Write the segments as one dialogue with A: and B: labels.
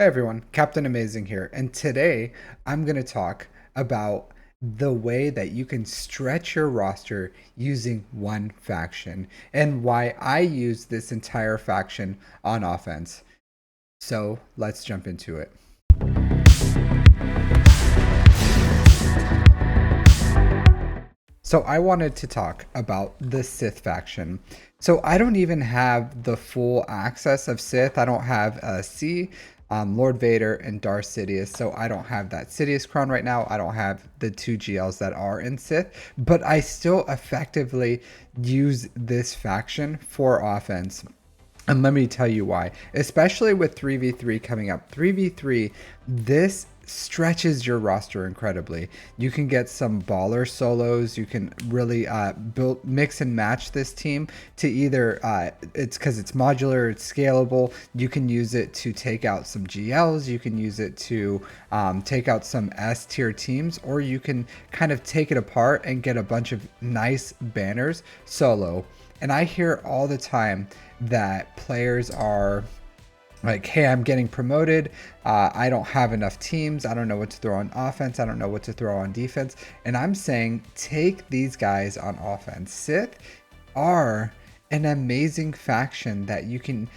A: Hey everyone, Captain Amazing here, and today I'm going to talk about the way that you can stretch your roster using one faction and why I use this entire faction on offense. So let's jump into it. So I wanted to talk about the Sith faction. So I don't even have the full access of Sith. I don't have C, Lord Vader, and Darth Sidious. So I don't have that Sidious crown right now. I don't have the two GLs that are in Sith, but I still effectively use this faction for offense. And let me tell you why. Especially with 3v3 coming up. 3v3, this stretches your roster incredibly. You can get some baller solos. You can really build, mix and match this team to either, it's because it's modular, it's scalable. You can use it to take out some GLs. You can use it to take out some S tier teams, or you can kind of take it apart and get a bunch of nice banners solo. And I hear all the time that players are like, hey, I'm getting promoted. I don't have enough teams. I don't know what to throw on offense. I don't know what to throw on defense. And I'm saying, take these guys on offense. Sith are an amazing faction that you can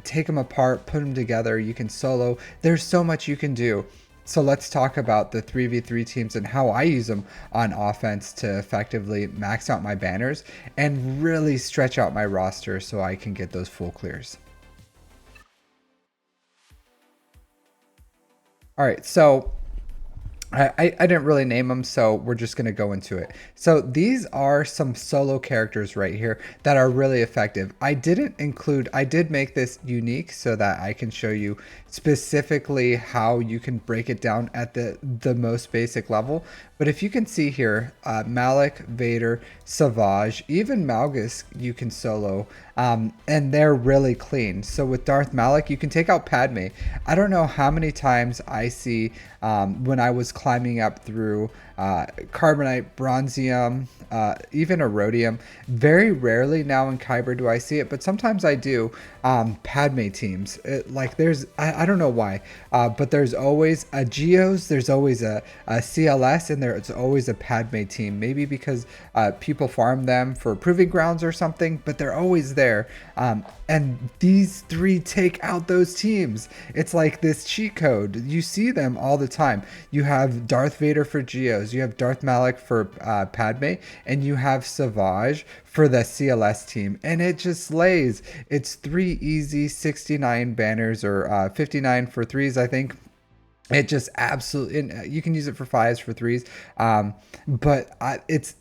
A: take them apart, put them together. You can solo. There's so much you can do. So let's talk about the 3v3 teams and how I use them on offense to effectively max out my banners and really stretch out my roster so I can get those full clears. All right, so I didn't really name them, so we're just going to go into it. So these are some solo characters right here that are really effective. I did make this unique so that I can show you specifically how you can break it down at the most basic level. But if you can see here, Malak, Vader, Savage, even Malgus you can solo, and they're really clean. So with Darth Malak, you can take out Padme. I don't know how many times I see when I was climbing up through Carbonite, Bronzium, even Erodium. Very rarely now in Kyber do I see it, but sometimes I do. Padme teams, like I don't know why, but there's always a Geos, there's always a CLS, and there's always a Padme team. Maybe because people farm them for proving grounds or something, but they're always there. And these three take out those teams. It's like this cheat code. You see them all the time. You have Darth Vader for Geos, you have Darth Malak for Padme, and you have Savage for the CLS team, and it just slays. It's 3 easy 69 banners, or 59 for threes, I think. It just absolutely, you can use it for fives, for threes, but it's,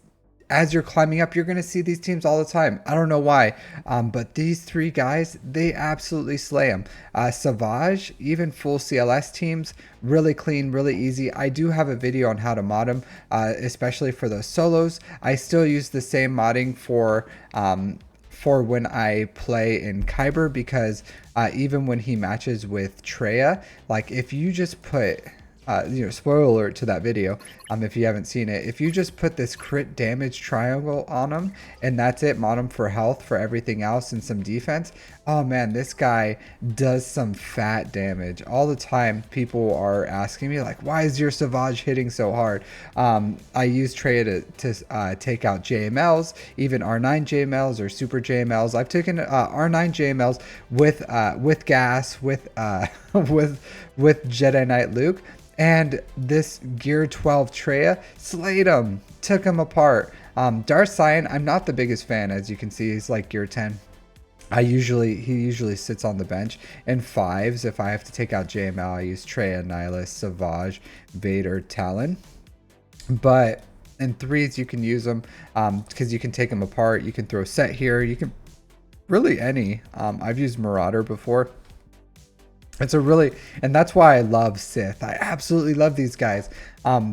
A: as you're climbing up, you're going to see these teams all the time. I don't know why, but these three guys, they absolutely slay them. Savage, even full CLS teams, really clean, really easy. I do have a video on how to mod them, especially for those solos. I still use the same modding for when I play in Kyber, because even when he matches with Treya, like if you just put spoiler alert to that video, if you haven't seen it, if you just put this crit damage triangle on him and that's it, mod him for health, for everything else, and some defense, oh man, this guy does some fat damage all the time. People are asking me like, why is your Savage hitting so hard? I use Treya to take out JMLs, even R9 JMLs or Super JMLs. I've taken R9 JMLs with gas, with with Jedi Knight Luke. And this Gear 12 Treya slayed him, took him apart. Darth Sion, I'm not the biggest fan, as you can see. He's like Gear 10. He usually sits on the bench. In fives, if I have to take out JML, I use Treya, Nihilus, Savage, Vader, Talon. But in threes, you can use them because you can take them apart. You can throw Set here. You can really any. I've used Marauder before. It's a really, and that's why I love Sith. I absolutely love these guys,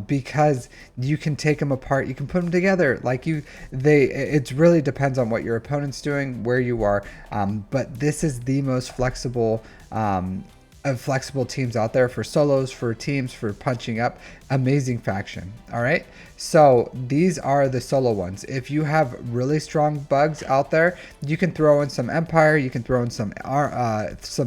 A: because you can take them apart, you can put them together. Like it really depends on what your opponent's doing, where you are. But this is the most flexible of flexible teams out there for solos, for teams, for punching up. Amazing faction. All right. So these are the solo ones. If you have really strong bugs out there, you can throw in some Empire. You can throw in some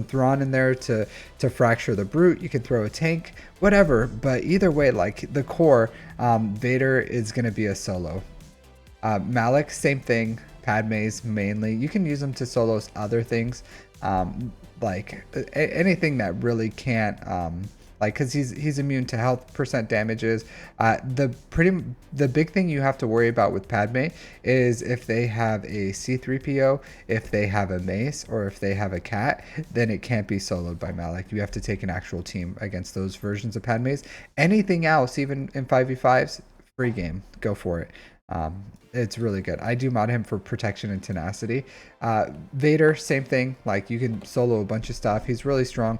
A: Thrawn in there to fracture the Brute. You can throw a tank, whatever. But either way, like the core, Vader is going to be a solo. Malak, same thing. Padme's mainly. You can use them to solos other things. Like anything that really can't like, because he's immune to health percent damages. The big thing you have to worry about with Padme is if they have a C3PO, if they have a mace, or if they have a cat, then it can't be soloed by Malak. You have to take an actual team against those versions of Padme's. Anything else, even in 5v5s, free game, go for it. It's really good. I do mod him for protection and tenacity. Vader, same thing. Like, you can solo a bunch of stuff. He's really strong.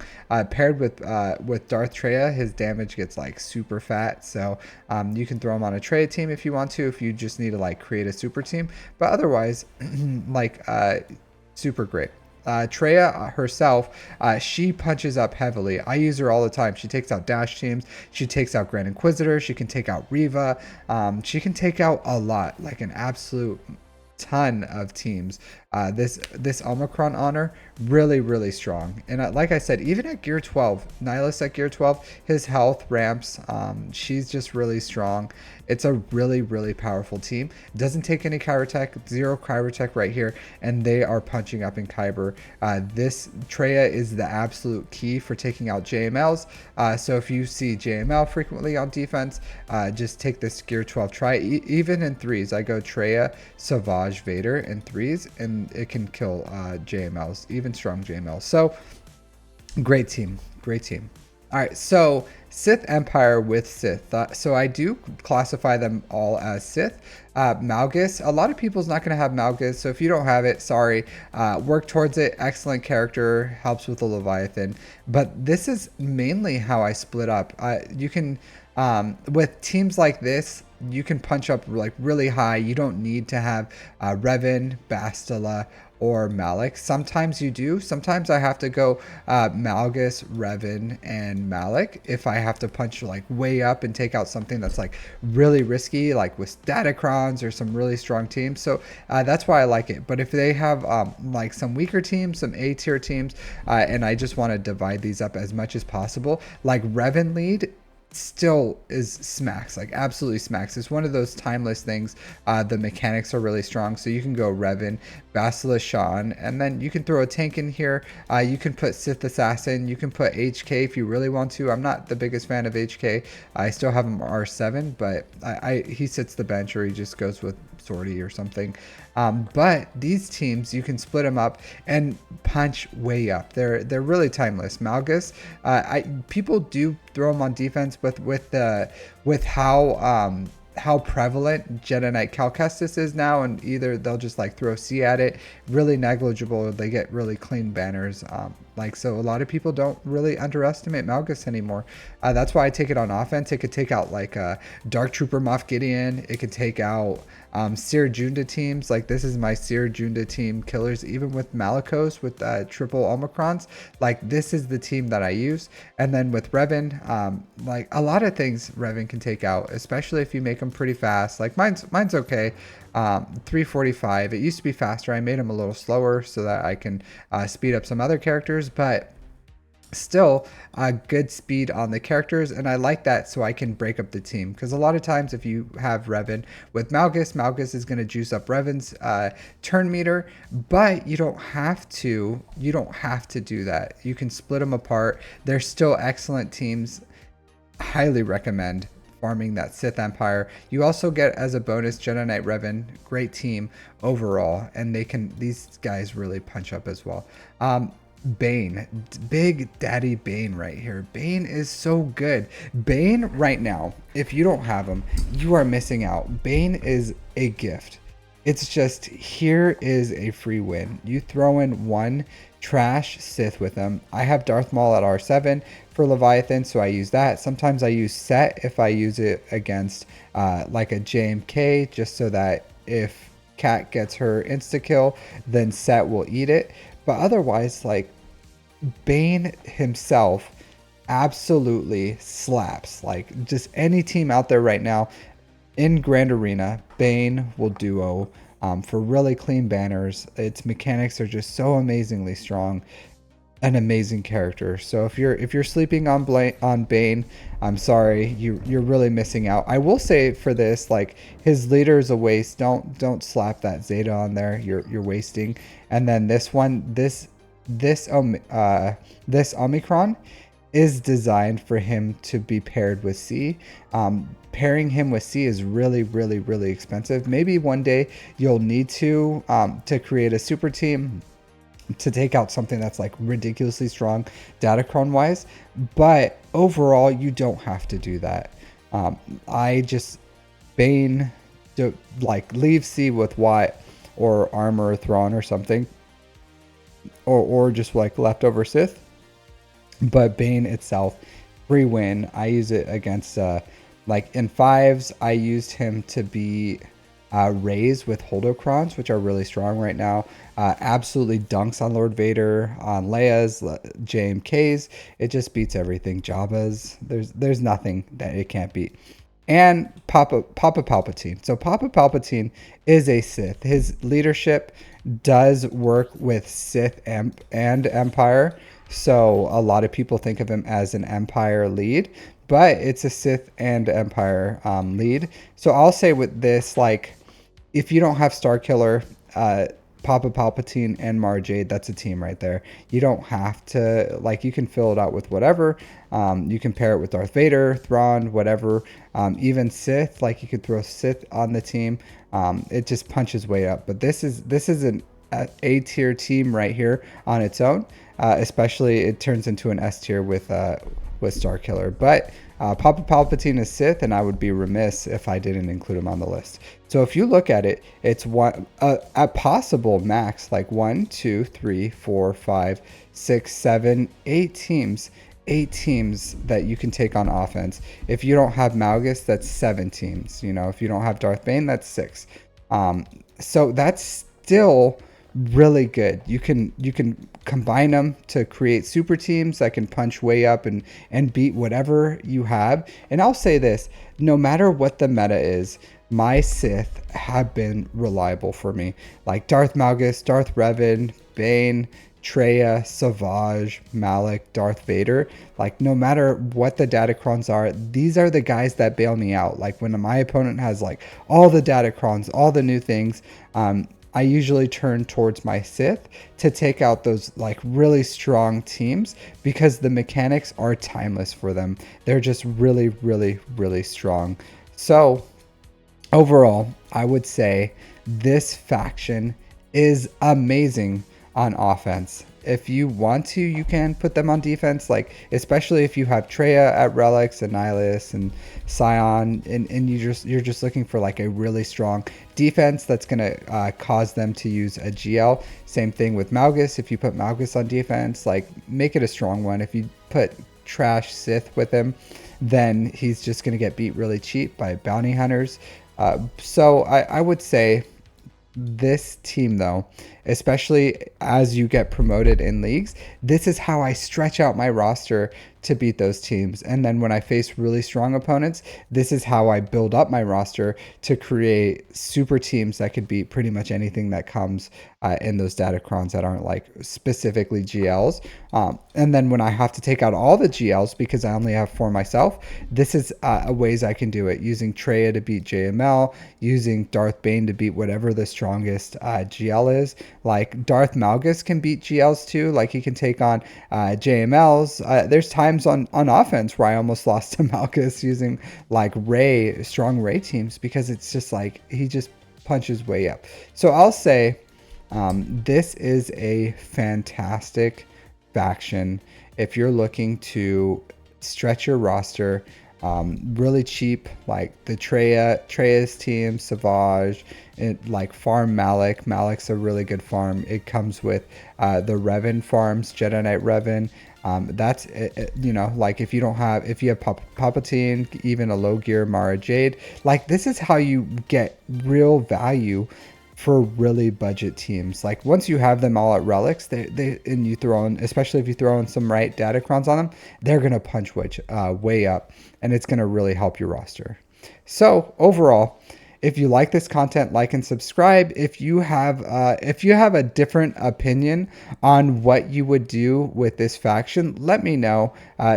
A: Paired with Darth Traya, his damage gets like super fat. So you can throw him on a Traya team if you want to, if you just need to like create a super team. But otherwise, like super great. Traya herself, she punches up heavily. I use her all the time. She takes out dash teams. She takes out Grand Inquisitor. She can take out Reva. She can take out a lot, like an absolute ton of teams. This Omicron honor, really strong. And like I said, even at gear 12, Nihilus at gear 12, his health ramps. She's just really strong. It's a really powerful team. Doesn't take any Kyrotech, 0 Kyrotech right here, and they are punching up in Kyber. This Traya is the absolute key for taking out JMLs. So if you see JML frequently on defense, just take this gear 12 try. Even in 3s, I go Traya, Savage, Vader in 3s, and it can kill JMLs, even strong JMLs. So great team. All right, so Sith Empire with Sith. So I do classify them all as Sith. Malgus, a lot of people's not going to have Malgus, so if you don't have it, sorry. Work towards it. Excellent character, helps with the Leviathan. But this is mainly how I split up. You can, with teams like this, you can punch up like really high. You don't need to have Revan, Bastila, or Malak. Sometimes you do. Sometimes I have to go Malgus, Revan, and Malak if I have to punch like way up and take out something that's like really risky, like with Datacrons or some really strong teams. So that's why I like it. But if they have like some weaker teams, some A tier teams, and I just want to divide these up as much as possible, like Revan lead still is smacks, like absolutely smacks. It's one of those timeless things. The mechanics are really strong, so you can go Revan, Bastila, Shan, and then you can throw a tank in here. You can put Sith Assassin, you can put HK if you really want to. I'm not the biggest fan of HK. I still have him R7, but he sits the bench, or he just goes with Sortie or something. But these teams, you can split them up and punch way up. They're really timeless. Malgus, people do throw them on defense, but with how prevalent Jedi Knight Cal Kestis is now, and either they'll just like throw C at it, really negligible. They get really clean banners. So a lot of people don't really underestimate Malgus anymore. That's why I take it on offense. It could take out like Dark Trooper Moff Gideon. It could take out Seer Junda teams. Like, this is my Seer Junda team killers, even with Malakos, with triple Omicrons. Like, this is the team that I use. And then with Revan, like a lot of things Revan can take out, especially if you make them pretty fast. Like mine's okay. 345. It used to be faster. I made them a little slower so that I can speed up some other characters, but still good speed on the characters, and I like that, so I can break up the team, because a lot of times if you have Revan with Malgus is going to juice up Revan's turn meter, but you don't have to do that. You can split them apart. They're still excellent teams. Highly recommend farming that Sith Empire. You also get as a bonus Jedi Knight Revan. Great team overall, and these guys really punch up as well. Bane, Big Daddy Bane right here. Bane is so good. Bane right now, if you don't have him, you are missing out. Bane is a gift. It's just, here is a free win. You throw in one trash Sith with him. I have Darth Maul at R7 for Leviathan, so I use that. Sometimes I use Set if I use it against like a JMK, just so that if Cat gets her insta kill, then Set will eat it. But otherwise, like, Bane himself absolutely slaps. Like, just any team out there right now in Grand Arena, Bane will duo for really clean banners. Its mechanics are just so amazingly strong. An amazing character. So if you're sleeping on Bane, I'm sorry, you're really missing out. I will say for this, like, his leader is a waste. Don't slap that Zeta on there. You're wasting. And then this one, this Omicron is designed for him to be paired with C. Pairing him with C is really expensive. Maybe one day you'll need to create a super team to take out something that's like ridiculously strong Datacron wise, but overall you don't have to do that. I just Bane like leave C with Watt or Armor Thrawn or something, or just like leftover Sith, but Bane itself free win. I use it against like in fives. I used him to be Rays with Holdocrons, which are really strong right now. Absolutely dunks on Lord Vader, on Leia's, JMK's. It just beats everything. Jabba's. There's nothing that it can't beat. And Papa Palpatine. So Papa Palpatine is a Sith. His leadership does work with Sith and Empire. So a lot of people think of him as an Empire lead, but it's a Sith and Empire lead. So I'll say with this, like, if you don't have Starkiller, Papa Palpatine and Mara Jade, that's a team right there. You don't have to, like, you can fill it out with whatever. You can pair it with Darth Vader, Thrawn, whatever. Even Sith, like, you could throw Sith on the team. It just punches way up. But this is an A tier team right here on its own. Especially it turns into an S tier with Starkiller. But Papa Palpatine is Sith, and I would be remiss if I didn't include him on the list. So if you look at it, it's one at possible max, like 1, 2, 3, 4, 5, 6, 7, 8 teams. 8 teams that you can take on offense. If you don't have Malgus, that's 7 teams. You know, if you don't have Darth Bane, that's 6. So that's still really good. You can combine them to create super teams that can punch way up and beat whatever you have. And I'll say this, no matter what the meta is, my Sith have been reliable for me. Like Darth Malgus, Darth Revan, Bane, Traya, Savage, Malak, Darth Vader. Like, no matter what the Datacrons are, these are the guys that bail me out. Like, when my opponent has like all the Datacrons, all the new things, I usually turn towards my Sith to take out those like really strong teams because the mechanics are timeless for them. They're just really strong. So overall, I would say this faction is amazing on offense. If you want to, you can put them on defense, like especially if you have Traya at Relics, Annihilus, and Scion, and you're just looking for like a really strong defense that's gonna cause them to use a GL. Same thing with Malgus. If you put Malgus on defense, like make it a strong one. If you put trash Sith with him, then he's just gonna get beat really cheap by bounty hunters. So I would say this team, though, especially as you get promoted in leagues, this is how I stretch out my roster to beat those teams. And then when I face really strong opponents, this is how I build up my roster to create super teams that could beat pretty much anything that comes in those Datacrons that aren't like specifically GLs. And then when I have to take out all the GLs because I only have 4 myself, this is ways I can do it, using Traya to beat JML, using Darth Bane to beat whatever the strongest GL is. Like Darth Malgus can beat GLs too. Like he can take on JMLs. There's times on offense where I almost lost to Malgus using like strong Ray teams because it's just like he just punches way up. So I'll say this is a fantastic faction if you're looking to stretch your roster. Really cheap, like the Treya's team, Savage, like farm Malak. Malak's a really good farm. It comes with the Revan farms, Jedi Knight Revan. That's it, you know, like if you have Palpatine, even a low gear Mara Jade, like this is how you get real value for really budget teams. Like once you have them all at relics, they and you throw in, especially if you throw in some right datacrons on them, they're gonna punch way up, and it's gonna really help your roster. So overall, if you like this content, like and subscribe. If you have a different opinion on what you would do with this faction, let me know.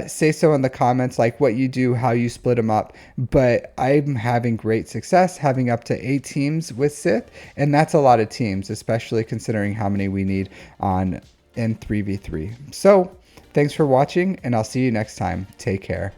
A: Say so in the comments, like what you do, how you split them up. But I'm having great success having up to 8 teams with Sith, and that's a lot of teams, especially considering how many we need on in 3v3. So thanks for watching, and I'll see you next time. Take care.